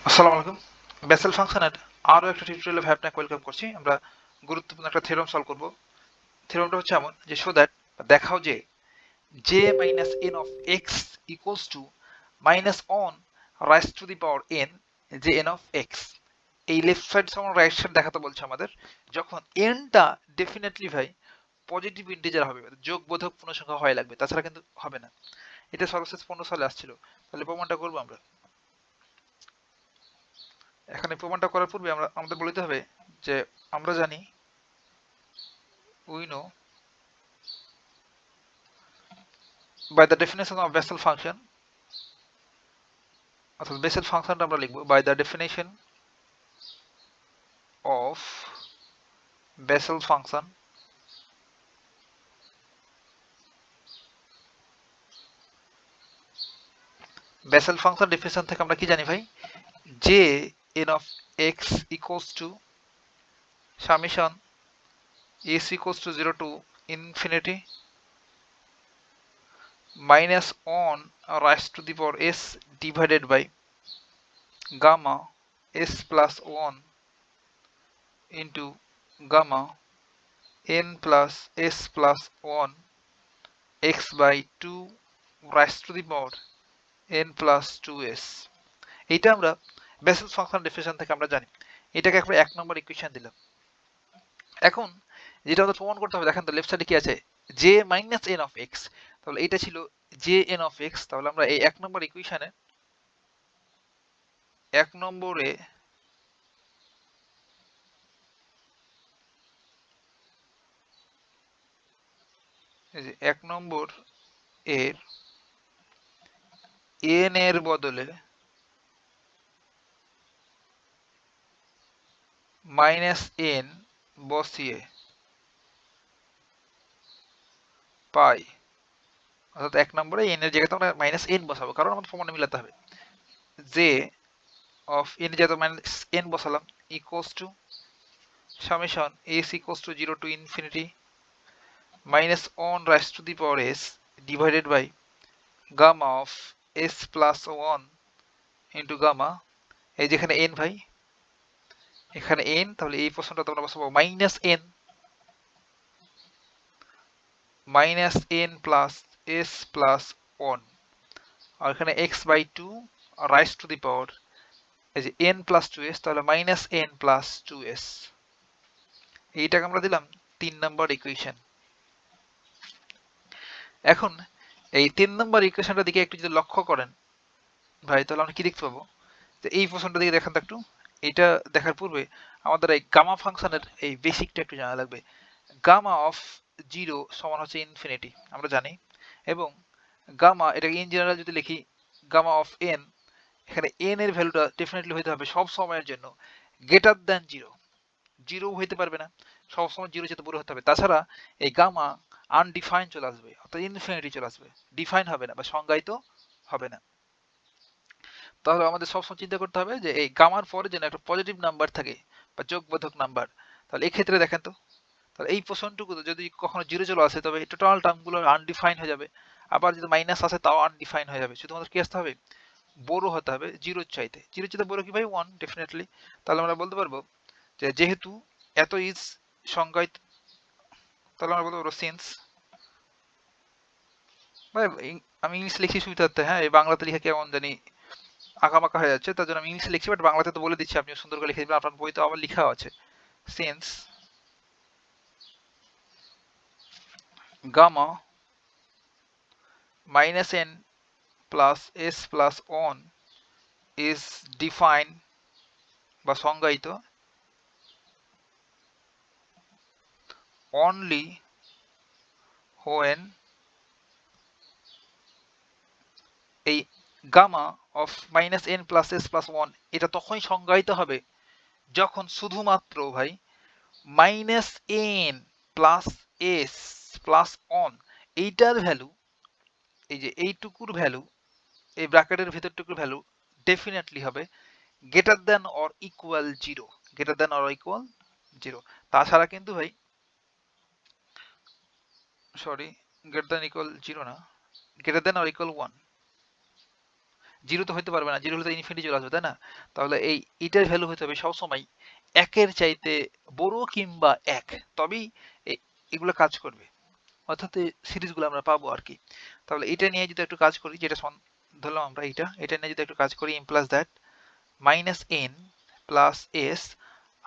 আসসালামু আলাইকুম। বেসেল ফাংশনের আরো একটা টিউটোরিয়ালে ভাই আপনাকে ওয়েলকাম করছি। আমরা গুরুত্বপূর্ণ একটা থিওরেম সলভ করব। থিওরেমটা হচ্ছে এমন যে শো দ্যাট দেখাও যে j minus n of x equals to minus one raise to the power n যে n অফ x। এই লেফট সাইড সমান রাইট সাইড দেখাতে বলছে আমাদের যখন n টা ডেফিনেটলি ভাই পজিটিভ ইন্টিজার হবে, যোগ বোধক পূর্ণসংখ্যা হয় লাগবে, তাছাড়া কিন্তু হবে না। এটা সর্বশেষ 15 সালে আসছিল। তাহলে প্রমাণটা করবো আমরা। এখানে প্রমাণটা করার পূর্বে আমাদের বলতে হবে যে আমরা জানি we know by the definition of Bessel function অর্থাৎ বেসেল ফাংশনটা আমরা লিখব by the definition of Bessel function Bessel function definition থেকে আমরা কি জানি ভাই, যে n of x equals to summation s equals to 0 to infinity minus on rise to the power s divided by gamma s plus 1 into gamma n plus s plus 1 x by 2 rise to the power n plus 2s। এইটা আমরা Bessel function definition থেকে আমরা জানি। এটাকে আমরা 1 নম্বর equation দিলাম। এখন যেটা আমাদের প্রমাণ করতে হবে, দেখেন তো লেফট সাইডে কি আছে, j minus n of x। তাহলে এটা ছিল j n অফ x। তাহলে আমরা এই 1 নম্বর ইকুয়েশনে 1 নম্বরে এই যে 1 নম্বর এর n এর বদলে মাইনাস n বসিয়ে পাই, অর্থাৎ 1 নম্বরে n এর জায়গাতে আমরা মাইনাস n বসাবো, কারণ আমাদের প্রমাণে মিলাতে হবে। j অফ n এর জায়গাতে মাইনাস n বসালাম equals to summation s equals to 0 to infinity minus 1 raised to the power s divided by gamma of s plus 1 into gamma, এই যেখানে n ভাই, এখানে n, তাহলে এই প্রশ্নটা তোমরা বসাবো minus n plus s plus 1, আর এখানে x by 2 raise to the power এই যে n প্লাস 2s, তাহলে মাইনাস n প্লাস 2s। এইটাকে আমরা দিলাম 3 নম্বর ইকুয়েশন। এখন এই 3 নম্বর ইকুয়েশনটার দিকে একটু যদি লক্ষ্য করেন ভাই, তাহলে আমরা কি দেখতে পাবো, যে এই প্রশ্নটা দিকে দেখেন তো একটু। এটা দেখার পূর্বে আমাদের এই গামা ফাংশনের এই বেসিকটা একটু জানা লাগবে। গামা অফ 0 সমান হচ্ছে ইনফিনিটি, আমরা জানি। এবং গামা, এটাকে ইন জেনারেল যদি লিখি, গামা অফ n, এখানে n এর ভ্যালুটা ডেফিনেটলি হইতে হবে সব সময়ের জন্য গ্রেটার দ্যান 0। 0 হইতে পারবে না, সব সময় 0 যেতে বড় হতে হবে। তাছাড়া এই গামা আনডিফাইন চলে আসবে, অর্থাৎ ইনফিনিটি চলে আসবে, ডিফাইন হবে না বা সংজ্ঞায়িত হবে না। তাহলে আমাদের সবসময় চিন্তা করতে হবে যে এই গামার পরে যেন একটা পজিটিভ নাম্বার থাকে বা যোগবোধক নাম্বার। তাহলে এই ক্ষেত্রে দেখেন তো, তাহলে এই পোর্শনটুকু যদি কখনো 0 চলে আসে, তবে টোটাল টার্মগুলো আনডিফাইন হয়ে যাবে। আবার যদি মাইনাস আসে তাও আনডিফাইন হয়ে যাবে। শুধুমাত্র কি আসতে হবে, বড় হতে হবে 0 চাইতে। 0 চাইতে বড় কি ভাই, 1 ডেফিনেটলি। তাহলে আমরা বলতে পারবো যে যেহেতু এত ইজ সংজ্ঞায়িত, তাহলে আমরা বলতে পারবো সিন্স ভাই, আমি ইংলিশ লিখি সুবিধার্থে, হ্যাঁ, এই বাংলাতে লিখে কেমন জানি আঁকাবাঁকা হয়ে যাচ্ছে, তার জন্য আমি ইংলিশে লিখছি, বাট বাংলাতে তো বলে দিচ্ছি, আপনি সুন্দর করে লিখে দিবেন, আপনার বই তো আবার লিখা আছে। Since gamma minus n plus s plus 1 is define বা সংজ্ঞায়িত অনলি হোয়েন, এই gamma of minus n plus s plus 1 এটা তখনই সংজ্ঞায়িত হবে যখন শুধুমাত্র ভাই minus n plus s plus 1 এইটার ভ্যালু, এই যে এইটুকুর ভ্যালু, এই ব্র্যাকেটের ভিতরটুকুর ভ্যালু ডেফিনেটলি হবে greater than or equal 0, greater than or equal 0। তাছাড়া কিন্তু ভাই, সরি, গ্রেটার দেন ইকুয়াল 0 না, greater than or equal 1। Zero তো হতে পারবে না, জিরো হলে তো ইনফিনিটি চলে আসবে, তাই না? তাহলে এই এটার ভ্যালু হতে হবে সবসময় একের চাইতে বড় কিংবা এক, তবেই এগুলো কাজ করবে, অর্থাৎ সিরিজগুলো আমরা পাবো আর কি। তাহলে এটা নিয়ে যদি একটু কাজ করি, যেটা ধরলাম আমরা এটা নিয়ে যদি একটু কাজ করি, M plus that minus N plus S,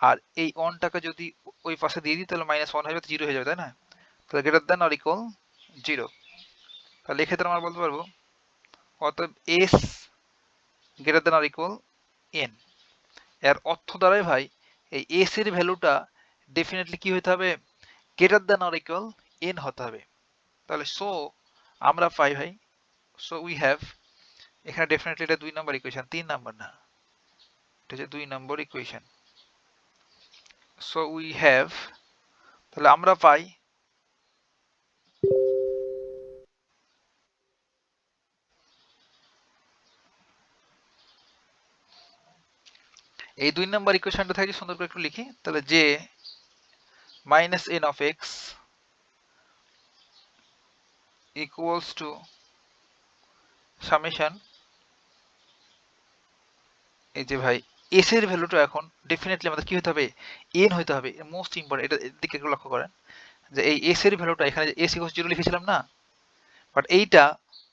আর এই অনটাকে যদি ওই পাশে দিয়ে দিই তাহলে মাইনাস ওয়ান হয়ে যাবে, জিরো হয়ে যাবে, তাই না? তাহলে greater than or equal zero. তাহলে এক্ষেত্রে আমরা বলতে পারবো অতএব S greater than or equal N. এর অর্থ দ্বারাই ভাই এই এস এর ভ্যালুটা ডেফিনেটলি কি হতে হবে, greater than or equal N হতে হবে। তাহলে সো আমরা পাই ভাই, সো উই হ্যাভ, এখানে ডেফিনেটলি এটা 2 নম্বর ইকুয়েশন, 3 নম্বর না, এটা হচ্ছে 2 নম্বর ইকুয়েশন। সো উই হ্যাভ, তাহলে আমরা পাই এই 2 নম্বর ইকুয়েশনটা থেকে সুন্দর করে একটু লিখি, তাহলে যে minus N of x equals to summation, এই যে ভাই এস এর ভ্যালুটা এখন ডেফিনেটলি আমাদের কি হতে হবে, এন হতে হবে, মোস্ট ইম্পর্টেন্ট, এটা দিকে একটু লক্ষ্য করেন যে এই এস এর ভ্যালুটা এখানে এস ইকুয়ালস জিরো লিখেছিলাম না, বাট এইটা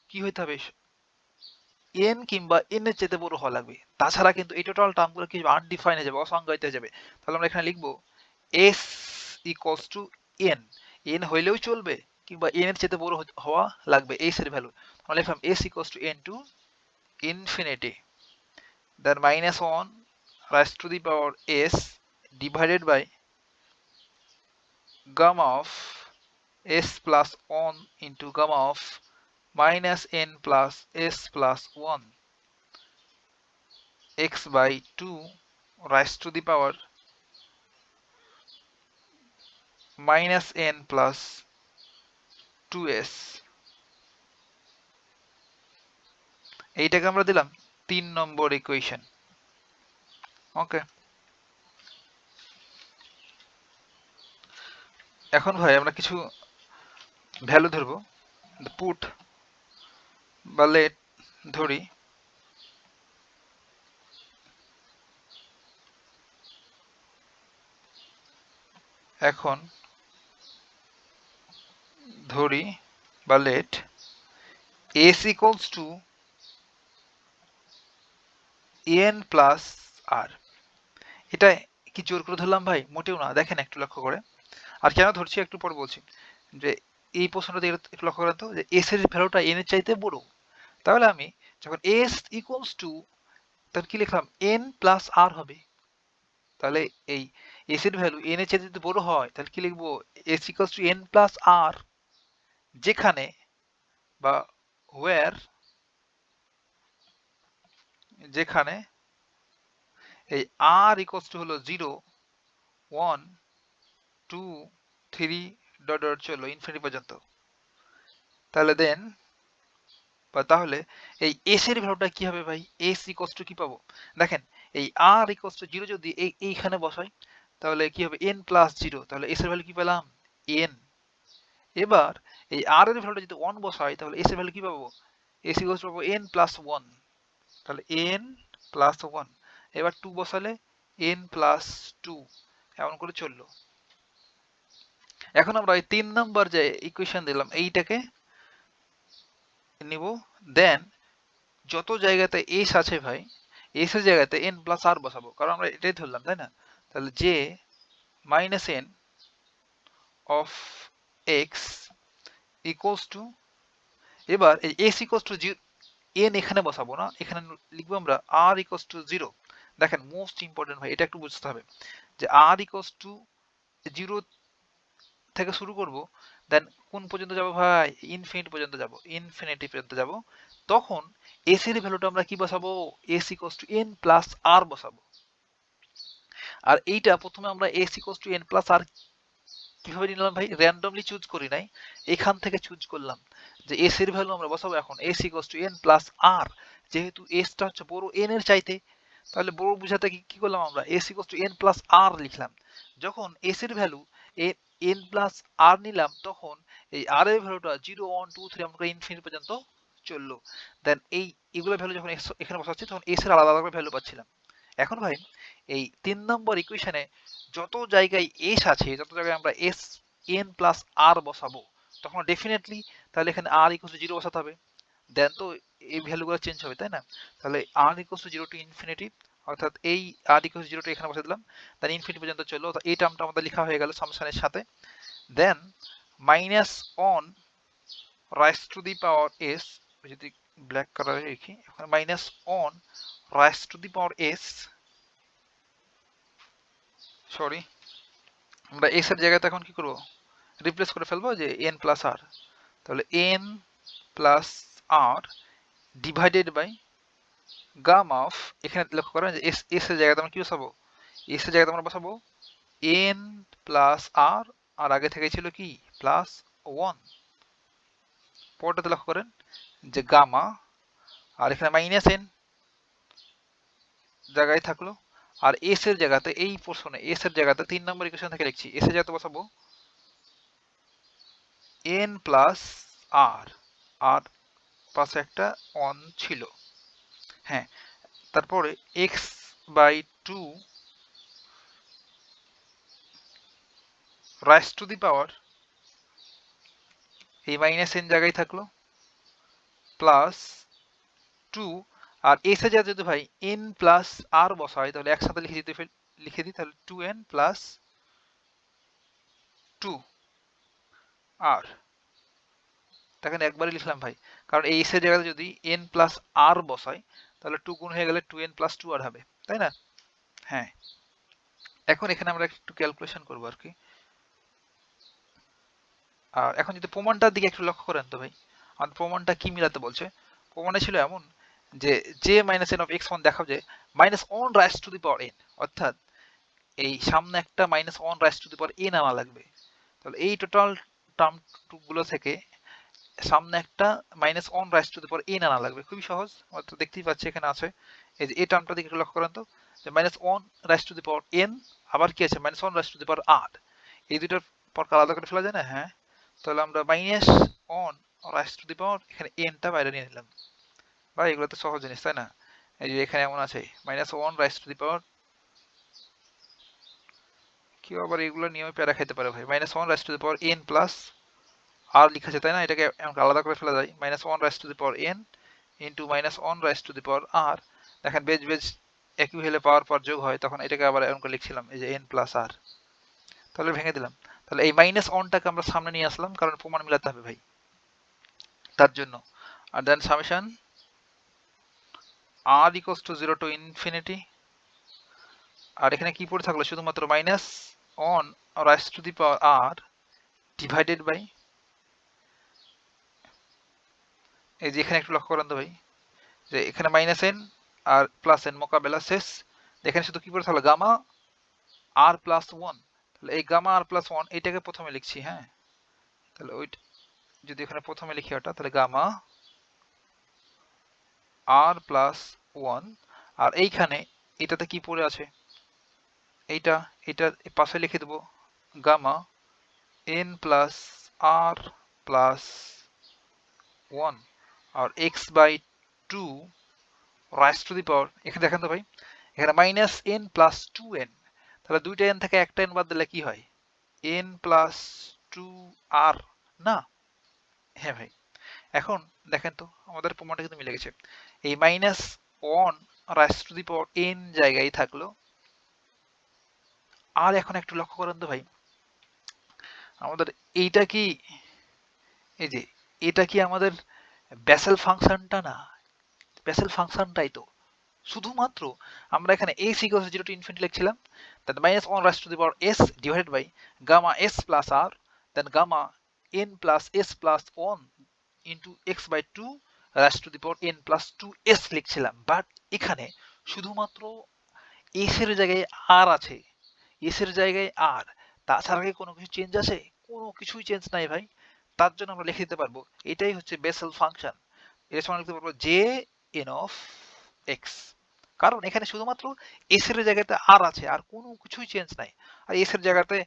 কি হতে হবে, এন কিংবা এন এর চেয়ে বড় হওয়া লাগবে, তাছাড়া কিন্তু এই টোটাল টার্মগুলো কি আনডিফাইন হয়ে যাবে, অসংজ্ঞায়িত হয়ে যাবে। তাহলে আমরা এখানে লিখবো S equals to N, N হইলেও চলবে কিংবা এন এর চেয়ে বড় হওয়া লাগবে এস এর ভ্যালু। আমরা লিখলাম S equals to N to infinity, then minus 1 raised to the power s divided by gamma of s plus 1 into gamma of minus n plus s plus 1 x by 2 raised to the power minus n plus 2s, এইটাকে আমরা দিলাম 3 নম্বর equation. ওকে, এখন ভাই আমরা কিছু value ধরবো, put বা late ধরি, এখন ধরি বা let s equals to n plus R. এটা কি জোর করে ধরলাম ভাই? মোটেও না, দেখেন একটু লক্ষ্য করে। আর কেন ধরছি একটু পর বলছি, যে এই প্রশ্নটা দিয়ে একটু লক্ষ্য করেন তো, যে এস এর ভ্যালুটা এন এর চাইতে বড়, তাহলে আমি যখন এস ইকুয়ালস টু, তাহলে কি লিখলাম, এন প্লাস আর হবে। তাহলে এই এস এর ভ্যালু এন এর চাইতে যদি বড় হয় তাহলে কি লিখবো, S equals to N plus R, যেখানে বা ওয়্যার, যেখানে এই আর ইকুয়ালস টু হলো 0 1 2 3 ডট ডট চলো ইনফিনিটি পর্যন্ত। তাহলে দেন বা তাহলে এই এস এর ভ্যালুটা কি হবে ভাই, এস ইকুয়ালস টু কি পাবো, দেখেন এই আর ইকুয়ালস টু 0 যদি এইখানে বসাই তাহলে কি হবে, এন প্লাস 0, তাহলে এস এর ভ্যালু কি পেলাম, এন। এবার এই আর এর ভ্যালুটা যদি 1 বসাই তাহলে এস এর ভ্যালু কি পাবো, এস ইকুয়ালস টু পাবো এন প্লাস 1, তাহলে এন প্লাস 1। এবার 2 বসালে এন প্লাস 2, এমন করে চললো। এখন আমরা এই 3 নাম্বার যে ইকুয়েশন দিলাম এইটাকে নিব, দেন যত জায়গাতে এস আছে ভাই, এস এর জায়গাতে এন প্লাস আর বসাবো, কারণ আমরা এটাই ধরলাম, তাই না? তাহলে যে minus N of x equals to, এবার এই এস ইকুয়ালস টু এন এখানে বসাবো না, এখানে লিখবো আমরা আর ইকুয়ালস টু 0। দেখেন মোস্ট ইম্পর্টেন্ট ভাই, এটা একটু বুঝতে হবে যে আর ইকুয়ালস টু 0 থেকে শুরু করব, দেন কোন পর্যন্ত যাব ভাই, ইনফিনিটি পর্যন্ত যাব, ইনফিনিটি পর্যন্ত যাব। তখন এস এর ভ্যালুটা আমরা কি বসাবো, S equals to N plus R বসাবো। আর এইটা প্রথমে আমরা S equals to N plus R কিভাবে নিলাম ভাই, র্যান্ডমলি চুজ করি নাই, এখান থেকে চুজ করলাম যে এস এর ভ্যালু আমরা বসাবো এখন S equals to N plus R, যেহেতু এসটা হচ্ছে বড় এন এর চাইতে, তাহলে বড় বুঝাতে কি করলাম আমরা, S equals to N plus R লিখলাম। যখন এস এর ভ্যালু এন প্লাস আর নিলাম তখন এই আর এর ভ্যালুটা 0 1 2 3 আমরা ইনফিনিটি পর্যন্ত চললো, দেন এগুলো ভ্যালু যখন এখানে বসাচ্ছি তখন এস এর আলাদা আলাদা ভ্যালু পাচ্ছিলাম। এখন ভাই এই 3 নম্বর ইকুয়েশনে যত জায়গায় এস আছে, যত জায়গায় আমরা এস এন প্লাস আর বসাবো, তখন ডেফিনেটলি তাহলে এখানে আর ইকুয়াল টু 0 বসাতে হবে, দেন তো এই ভ্যালুগুলো চেঞ্জ হবে, তাই না? তাহলে আর ইকুয়াল টু 0 টু ইনফিনিটি, অর্থাৎ এই আর ইকুয়াল টু 0 টু এখানে বসে দিলাম, দেন ইনফিনিটি পর্যন্ত চললো, তো এই টার্মটা আমাদের লেখা হয়ে গেল সামসানের সাথে। Then minus one raise to the power S, যদি ব্ল্যাক কালারে লিখি, এখন minus one raise to the power S, sorry, আমরা এস এর জায়গাতে এখন কি করবো, রিপ্লেস করে ফেলবো যে এন প্লাস আর, তাহলে n plus r divided by gamma of, এখানে লক্ষ্য করেন যে এস এর জায়গাতে আমরা কি বসাবো, এস এর জায়গাতে আমরা বসাবো এন প্লাস আর, আর আগে থেকে ছিল কি প্লাস 1, পরটাতে লক্ষ্য করেন যে গামা, আর এখানে মাইনাস এন জায়গায় থাকলো, আর এস এর জায়গাতে এই পোর্শনে এস এর জায়গাতে 3 নম্বর ইকুয়েশন থেকে লিখছি, এস এর জায়গাতে বসাবো এন প্লাস আর, আর পাশে একটা অন ছিল, হ্যাঁ, তারপরে X by 2 raise to the power, এই মাইনাস এন জায়গায় থাকলো, প্লাস 2, আর এস এর জায়গায় যদি ভাই এন প্লাস আর বসাই তাহলে একসাথে লিখে দিই, তাহলে 2n প্লাস 2 আর, দেখেন একবারই লিখলাম ভাই, কারণ এই এস এর জায়গাতে যদি n প্লাস আর বসাই তাহলে 2 গুণ হয়ে গেলে 2n প্লাস 2 আর হবে, তাই না? হ্যাঁ, এখন এখানে আমরা একটু ক্যালকুলেশন করবো আর কি। আর এখন যদি প্রমাণটার দিকে একটু লক্ষ্য করেন তো ভাই, আমাদের প্রমাণটা কি মিলাতে বলছে, প্রমাণে ছিল এমন যে J minus N of x one দেখাও যে minus one raise to the power N, অর্থাৎ এই সামনে একটা minus one raise to the power N আনা লাগবে, তাহলে এই টোটাল টার্ম গুলো থেকে সামনে একটা minus one raise to the power N আনা লাগবে, খুবই সহজ, আমরা তো দেখতেই পাচ্ছি এখানে আছে, এই যে এই টার্মটা দিকে একটু লক্ষ্য করেন তো, যে minus one raise to the power N, আবার কি আছে minus one raise to the power R, এই দুইটার পরকে আলাদা করে ফেলা যায় না, হ্যাঁ, তাহলে আমরা minus one raise to the power এখানে এনটা বাইরে নিয়ে নিলাম, বা এগুলো তো সহজ জিনিস, তাই না? এই যে এখানে এমন আছে minus one raise to the power, কেউ আবার এগুলো নিয়েও প্যারা খাইতে পারে ভাই, minus one raise to the power N plus R লিখা আছে, তাই না? এটাকে আলাদা করে ফেলা যায়, minus one raise to the power N into minus one raise to the power R, দেখেন বেজ বেজ একই হলে পাওয়ার পর যোগ হয়, তখন এটাকে আবার এমন করে লিখছিলাম এই যে এন প্লাস আর, তাহলে ভেঙে দিলাম, তাহলে এই মাইনাস ওয়ানটাকে আমরা সামনে নিয়ে আসলাম কারণ প্রমাণ মিলাতে হবে ভাই, তার জন্য। আর then summation R equals to 0 to infinity, আর এখানে কি পড়ে থাকলো শুধুমাত্র minus one raise to the power R divided by, এই যে এখানে একটু লক্ষ্য করেন তো ভাই, যে এখানে মাইনাস এন আর প্লাস এন মোকাবেলা শেষ, এখানে শুধু কি পড়ে থাকলো গামা আর প্লাস 1, তাহলে এই গামা আর প্লাস 1 এটাকে প্রথমে লিখছি, হ্যাঁ, তাহলে ওই যদি এখানে প্রথমে লিখি ওটা, তাহলে গামা আর প্লাস 1, আর এইখানে এটাতে কি পড়ে আছে, এইটা এটা পাশে লিখে দেবো gamma N plus R plus 1, আর X by 2 raise to the power, এখানে দেখেন তো ভাই এখানে মাইনাস এন প্লাস 2n, তাহলে দুইটা এন থেকে একটা এন বাদ দিলে কি হয়, এন প্লাস 2r, না? হ্যাঁ ভাই, এখন দেখেন তো আমাদের প্রমাণটা কিন্তু মিলে গেছে, এই minus one raise to the power N জায়গায় থাকলো, আর এখন একটু লক্ষ্য করেন তো ভাই, আমাদের এইটা কি, এই যে এটা কি আমাদের বেসেল ফাংশনটা না, বেসেল ফাংশনটাই তো, শুধুমাত্র আমরা এখানে a ইকুয়ালস 0 টু ইনফিনিটি লিখছিলাম, that minus 1 raised to the power s divided by gamma s plus r, then gamma n plus s plus 1 into x by 2 raised to the power n plus 2s লিখছিলাম, but এখানে শুধুমাত্র s এর জায়গায় r আছে, s এর জায়গায় r, তাছাড়া কি কোনো কিছু চেঞ্জ আছে? কোনো কিছুই চেঞ্জ নাই ভাই, তার জন্য আমরা লিখে দিতে পারবো এটাই হচ্ছে বেসেল ফাংশন, এর সমান লিখতে পারবো জে এন অফ এক্স, কারণ এখানে শুধুমাত্র এস এর জায়গাতে আর আছে, আর কোনো কিছুই চেঞ্জ নাই, আর এস এর জায়গাতে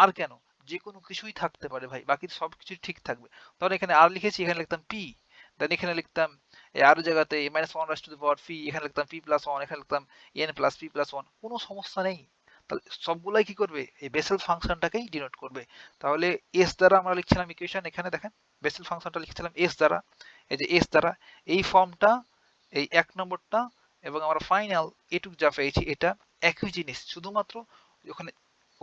আর কেন, যে কোনো কিছুই থাকতে পারে ভাই, বাকি সব কিছু ঠিক থাকবে, তখন এখানে আর লিখেছি, এখানে লিখতাম পি, দেন এখানে লিখতাম এই আরো জায়গাতে minus one raise to the power P, এখানে লিখতাম পি প্লাস ওয়ান, এখানে লিখতাম N plus P plus one, কোনো সমস্যা নেই। তাহলে সবগুলাই কি করবে, এই বেসেল ফাংশনটাকেই ডিনোট করবে। তাহলে এস দ্বারা আমরা লিখছিলাম ইকুয়েশন, এখানে দেখেন বেসেল ফাংশনটা লিখছিলাম এস দ্বারা, এই যে এস দ্বারা এই ফর্মটা, এই এক নম্বরটা এবং আমরা ফাইনাল এটুক যা পেয়েছি এটা একই জিনিস, শুধুমাত্র ওখানে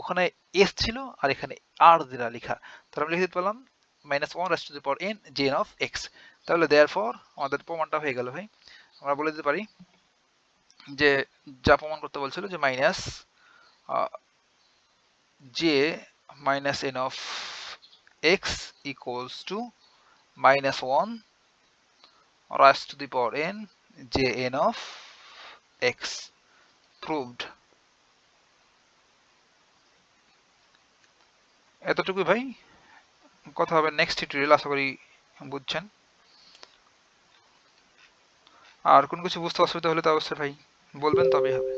ওখানে এস ছিল আর এখানে আর দ্বারা লেখা। তাহলে আমরা লিখে দিতে পারলাম minus one raise to the power N J of x. তাহলে দেয়ার ফর আমাদের প্রমাণটা হয়ে গেল ভাই। আমরা বলে দিতে পারি যে যা প্রমাণ করতে বলছিল যে minus J minus N of x equals to minus one raise to the power N J N of x, proved. এতটুকুই ভাই, কথা হবে নেক্সট টিউটোরিয়াল, আশা করি বুঝছেন। আর কোনো কিছু বুঝতে অসুবিধা হলে তো অবশ্যই ভাই বলবেন, তবেই হবে।